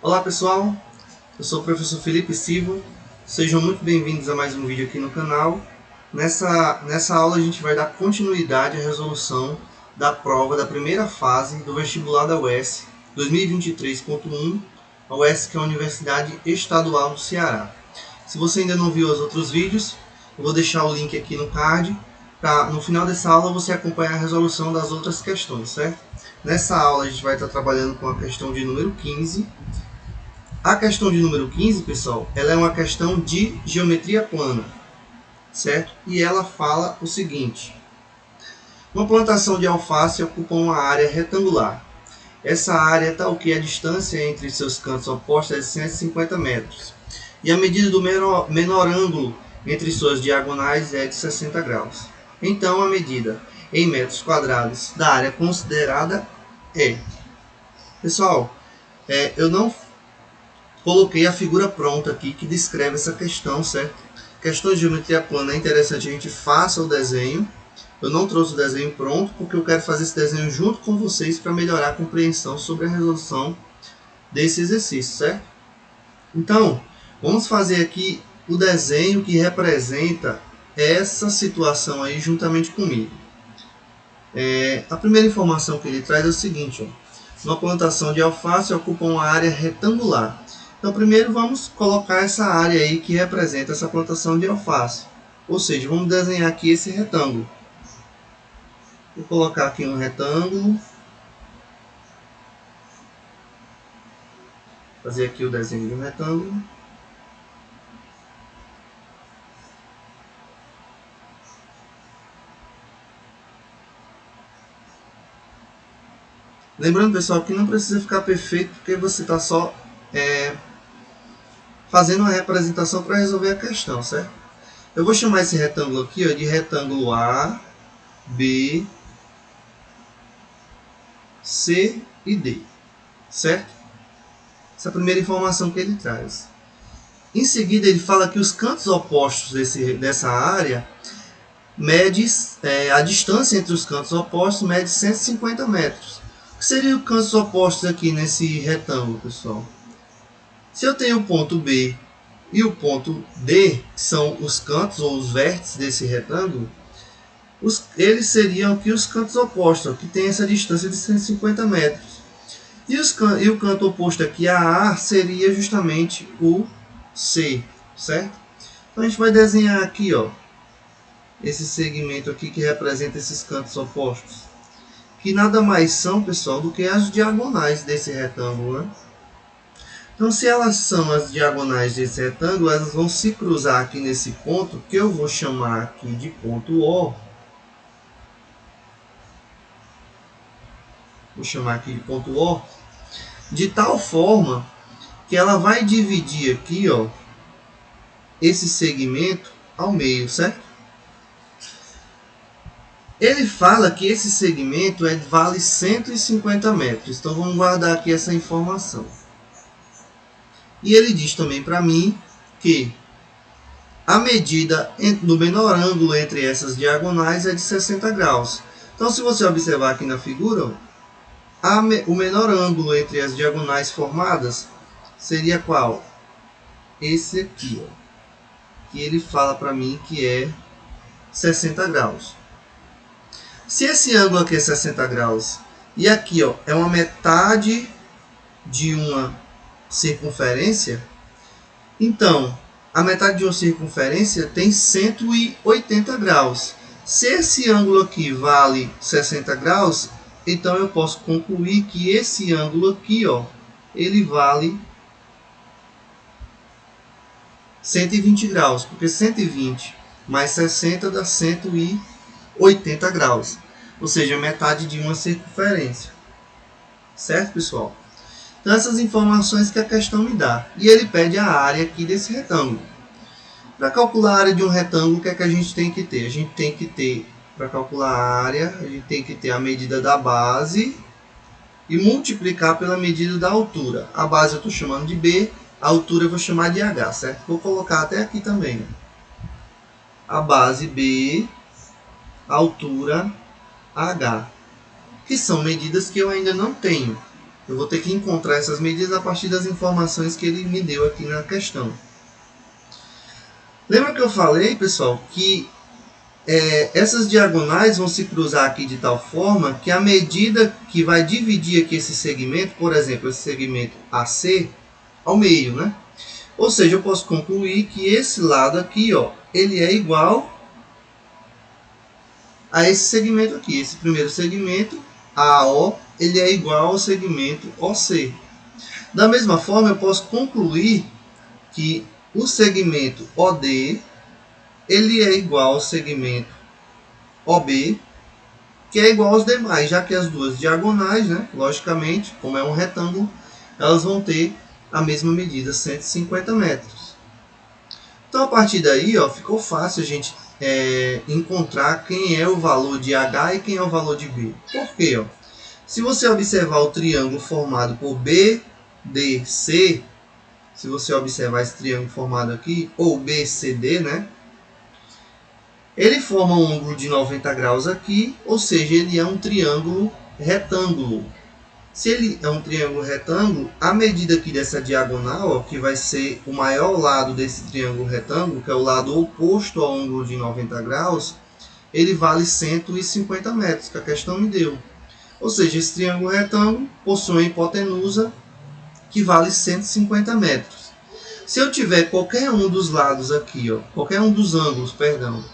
Olá pessoal, eu sou o professor Felipe Silva, sejam muito bem-vindos a mais um vídeo aqui no canal. Nessa aula a gente vai dar continuidade à resolução da prova da primeira fase do vestibular da UES 2023.1, a UES que é a Universidade Estadual do Ceará. Se você ainda não viu os outros vídeos, eu vou deixar o link aqui no card, para no final dessa aula você acompanhar a resolução das outras questões, certo? Nessa aula a gente vai estar trabalhando com a questão de número 15. A questão de número 15, pessoal, ela é uma questão de geometria plana, certo? E ela fala o seguinte: uma plantação de alface ocupa uma área retangular. Essa área tal que a distância entre seus cantos opostos é de 150 metros. E a medida do menor ângulo entre suas diagonais é de 60 graus. Então, a medida em metros quadrados da área considerada é... Pessoal, eu não coloquei a figura pronta aqui que descreve essa questão, certo? Questões de geometria plana é interessante a gente faça o desenho. Eu não trouxe o desenho pronto porque eu quero fazer esse desenho junto com vocês para melhorar a compreensão sobre a resolução desse exercício, certo? Então, vamos fazer aqui o desenho que representa essa situação aí juntamente comigo. A primeira informação que ele traz é o seguinte: uma plantação de alface ocupa uma área retangular. Então, primeiro vamos colocar essa área aí que representa essa plantação de alface. Ou seja, vamos desenhar aqui esse retângulo. Vou colocar aqui um retângulo. Fazer aqui o desenho de um retângulo. Lembrando, pessoal, que não precisa ficar perfeito porque você está só fazendo uma representação para resolver a questão, certo? Eu vou chamar esse retângulo aqui de retângulo A, B, C e D, certo? Essa é a primeira informação que ele traz. Em seguida, ele fala que os cantos opostos dessa área a distância entre os cantos opostos mede 150 metros. O que seriam os cantos opostos aqui nesse retângulo, pessoal? Se eu tenho o ponto B e o ponto D, que são os cantos ou os vértices desse retângulo, eles seriam aqui os cantos opostos, que tem essa distância de 150 metros. E o canto oposto aqui a A seria justamente o C, certo? Então a gente vai desenhar aqui, esse segmento aqui que representa esses cantos opostos, que nada mais são, pessoal, do que as diagonais desse retângulo, né? Então, se elas são as diagonais desse retângulo, elas vão se cruzar aqui nesse ponto, que eu vou chamar aqui de ponto O. Vou chamar aqui de ponto O, de tal forma que ela vai dividir aqui, esse segmento ao meio, certo? Ele fala que esse segmento vale 150 metros. Então, vamos guardar aqui essa informação. E ele diz também para mim que a medida do menor ângulo entre essas diagonais é de 60 graus. Então, se você observar aqui na figura, o menor ângulo entre as diagonais formadas seria qual? Esse aqui, que ele fala para mim que é 60 graus. Se esse ângulo aqui é 60 graus e aqui é uma metade de uma circunferência, então a metade de uma circunferência tem 180 graus. Se esse ângulo aqui vale 60 graus, então eu posso concluir que esse ângulo aqui, ele vale 120 graus, porque 120 mais 60 dá 180 graus, ou seja, metade de uma circunferência. Certo, pessoal? Então, essas informações que a questão me dá. E ele pede a área aqui desse retângulo. Para calcular a área de um retângulo, o que é que a gente tem que ter? A gente tem que ter, para calcular a área, a gente tem que ter a medida da base e multiplicar pela medida da altura. A base eu estou chamando de B, a altura eu vou chamar de H, certo? Vou colocar até aqui também. A base B, a altura H, que são medidas que eu ainda não tenho. Eu vou ter que encontrar essas medidas a partir das informações que ele me deu aqui na questão. Lembra que eu falei, pessoal, que essas diagonais vão se cruzar aqui de tal forma que a medida que vai dividir aqui esse segmento, por exemplo, esse segmento AC, ao meio, né? Ou seja, eu posso concluir que esse lado aqui, ó, ele é igual a esse segmento aqui. Esse primeiro segmento, AO, ele é igual ao segmento OC. Da mesma forma, eu posso concluir que o segmento OD, ele é igual ao segmento OB, que é igual aos demais, já que as duas diagonais, né, logicamente, como é um retângulo, elas vão ter a mesma medida, 150 metros. Então, a partir daí, ó, ficou fácil a gente encontrar quem é o valor de H e quem é o valor de B. Por quê? Ó? Se você observar o triângulo formado por BDC, se você observar esse triângulo formado aqui, ou BCD, né? Ele forma um ângulo de 90 graus aqui, ou seja, ele é um triângulo retângulo. Se ele é um triângulo retângulo, a medida aqui dessa diagonal, ó, que vai ser o maior lado desse triângulo retângulo, que é o lado oposto ao ângulo de 90 graus, ele vale 150 metros, que a questão me deu. Ou seja, esse triângulo retângulo possui uma hipotenusa que vale 150 metros. Se eu tiver qualquer um dos lados aqui, ó, qualquer um dos ângulos, perdão,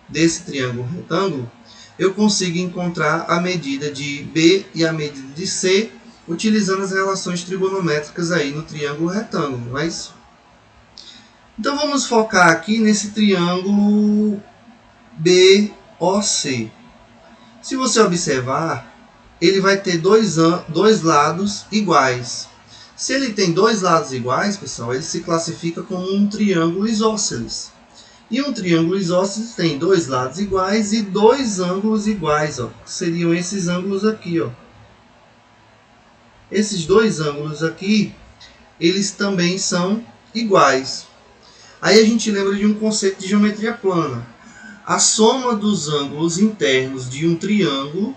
desse triângulo retângulo, eu consigo encontrar a medida de B e a medida de C utilizando as relações trigonométricas aí no triângulo retângulo, não é isso? Então vamos focar aqui nesse triângulo BOC. Se você observar, ele vai ter dois lados iguais. Se ele tem dois lados iguais, pessoal, ele se classifica como um triângulo isósceles. E um triângulo isósceles tem dois lados iguais e dois ângulos iguais, ó. Seriam esses ângulos aqui, ó. Esses dois ângulos aqui, eles também são iguais. Aí a gente lembra de um conceito de geometria plana. A soma dos ângulos internos de um triângulo,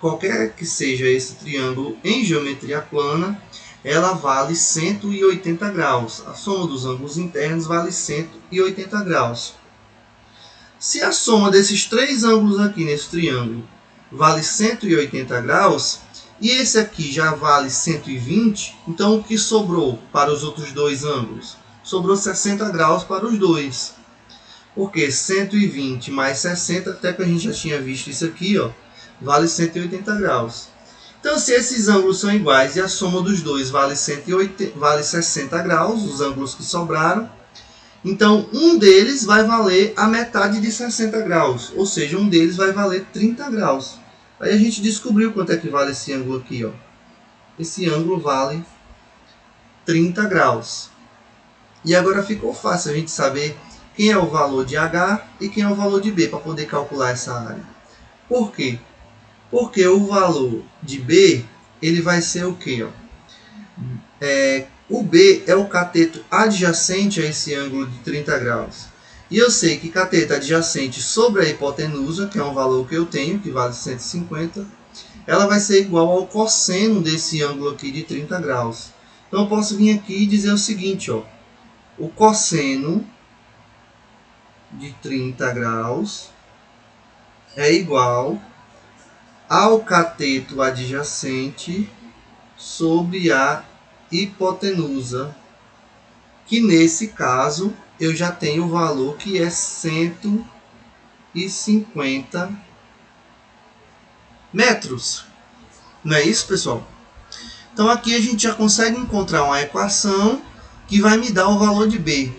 qualquer que seja esse triângulo em geometria plana, ela vale 180 graus. A soma dos ângulos internos vale 180 graus. Se a soma desses três ângulos aqui nesse triângulo vale 180 graus, e esse aqui já vale 120, então o que sobrou para os outros dois ângulos? Sobrou 60 graus para os dois. Porque 120 mais 60, até que a gente já tinha visto isso aqui, ó, vale 180 graus. Então, se esses ângulos são iguais e a soma dos dois vale 60 graus, os ângulos que sobraram, então um deles vai valer a metade de 60 graus, ou seja, um deles vai valer 30 graus. Aí a gente descobriu quanto é que vale esse ângulo aqui, ó. Esse ângulo vale 30 graus. E agora ficou fácil a gente saber quem é o valor de H e quem é o valor de B para poder calcular essa área. Por quê? Porque o valor de B, ele vai ser o quê? Ó? O B é o cateto adjacente a esse ângulo de 30 graus. E eu sei que cateto adjacente sobre a hipotenusa, que é um valor que eu tenho, que vale 150, ela vai ser igual ao cosseno desse ângulo aqui de 30 graus. Então eu posso vir aqui e dizer o seguinte, ó, o cosseno de 30 graus é igual ao cateto adjacente sobre a hipotenusa, que nesse caso eu já tenho o valor que é 150 metros. Não é isso, pessoal? Então aqui a gente já consegue encontrar uma equação que vai me dar o valor de B.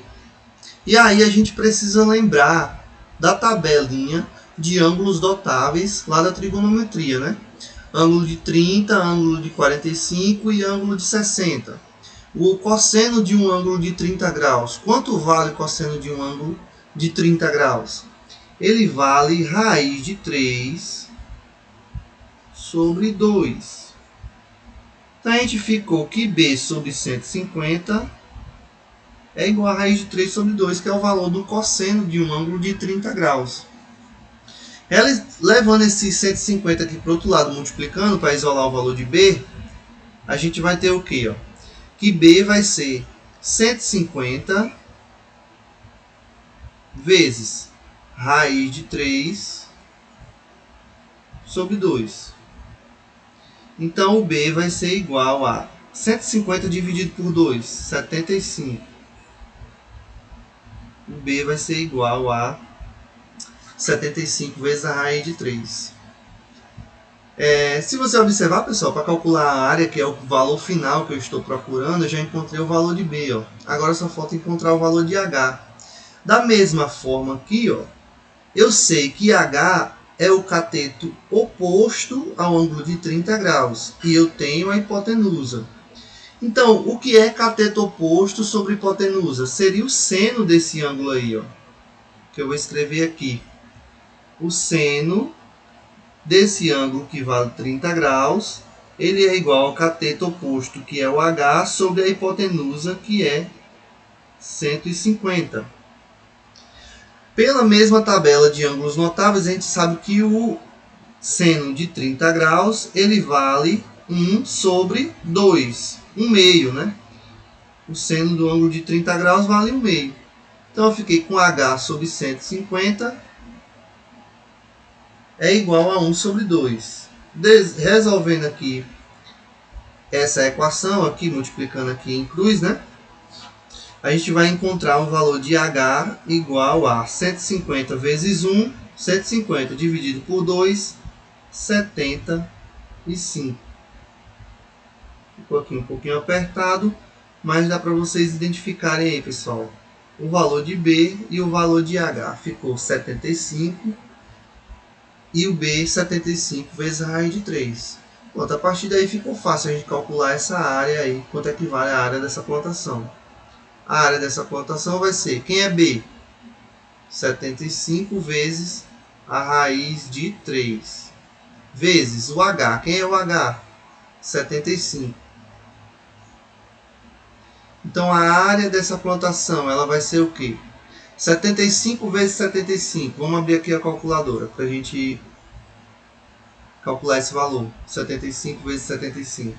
E aí a gente precisa lembrar da tabelinha de ângulos dotáveis lá da trigonometria, né? Ângulo de 30, ângulo de 45 e ângulo de 60. O cosseno de um ângulo de 30 graus. Quanto vale o cosseno de um ângulo de 30 graus? Ele vale raiz de 3 sobre 2. Então a gente ficou que B sobre 150 é igual a raiz de 3 sobre 2, que é o valor do cosseno de um ângulo de 30 graus. Levando esse 150 aqui para o outro lado, multiplicando para isolar o valor de B, a gente vai ter o quê? Ó? Que B vai ser 150 vezes raiz de 3 sobre 2. Então, o B vai ser igual a 150 dividido por 2, 75. O B vai ser igual a 75 vezes a raiz de 3. Se você observar, pessoal, para calcular a área, que é o valor final que eu estou procurando, eu já encontrei o valor de B. Ó. Agora só falta encontrar o valor de H. Da mesma forma aqui, ó, eu sei que H é o cateto oposto ao ângulo de 30 graus. E eu tenho a hipotenusa. Então, o que é cateto oposto sobre hipotenusa? Seria o seno desse ângulo aí, ó, que eu vou escrever aqui. O seno desse ângulo que vale 30 graus, ele é igual ao cateto oposto, que é o H, sobre a hipotenusa, que é 150. Pela mesma tabela de ângulos notáveis, a gente sabe que o seno de 30 graus, ele vale 1 sobre 2, 1 meio, né? O seno do ângulo de 30 graus vale 1 meio. Então, eu fiquei com H sobre 150 é igual a 1 sobre 2. Resolvendo aqui essa equação, aqui, multiplicando aqui em cruz, né? A gente vai encontrar um valor de H igual a 150 vezes 1, 150 dividido por 2, 75. Ficou aqui um pouquinho apertado, mas dá para vocês identificarem aí, pessoal, o valor de B e o valor de H. Ficou 75 e o B 75 vezes a raiz de 3. Pronto, a partir daí ficou fácil a gente calcular essa área aí, quanto equivale a área dessa plantação. A área dessa plantação vai ser, quem é B? 75 vezes a raiz de 3. Vezes o H. Quem é o H? 75. Então, a área dessa plantação, ela vai ser o quê? 75 vezes 75. Vamos abrir aqui a calculadora para a gente calcular esse valor. 75 vezes 75.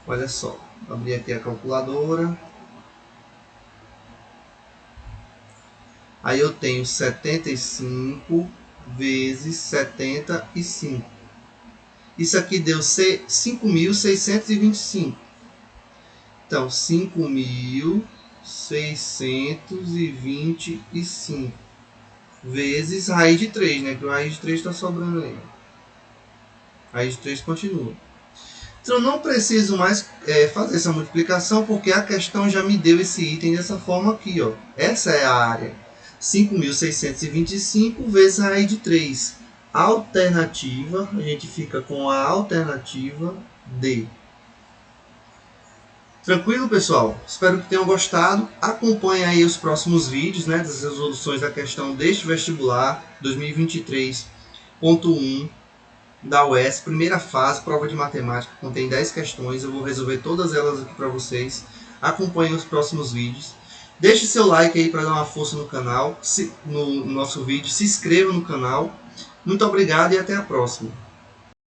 Olha só, vou abrir aqui a calculadora. Aí eu tenho 75 vezes 75. Isso aqui deu 5.625. Então, 5.625 vezes raiz de 3, né? Que a raiz de 3 está sobrando aí. A raiz de 3 continua. Então, eu não preciso mais fazer essa multiplicação, porque a questão já me deu esse item dessa forma aqui, ó. Essa é a área. 5.625 vezes a raiz de 3. Alternativa, a gente fica com a alternativa D. Tranquilo, pessoal? Espero que tenham gostado. Acompanhe aí os próximos vídeos, né, das resoluções da questão deste vestibular 2023.1 da UES, primeira fase, prova de matemática, contém 10 questões. Eu vou resolver todas elas aqui para vocês. Acompanhe os próximos vídeos. Deixe seu like aí para dar uma força no canal, no nosso vídeo. Se inscreva no canal. Muito obrigado e até a próxima.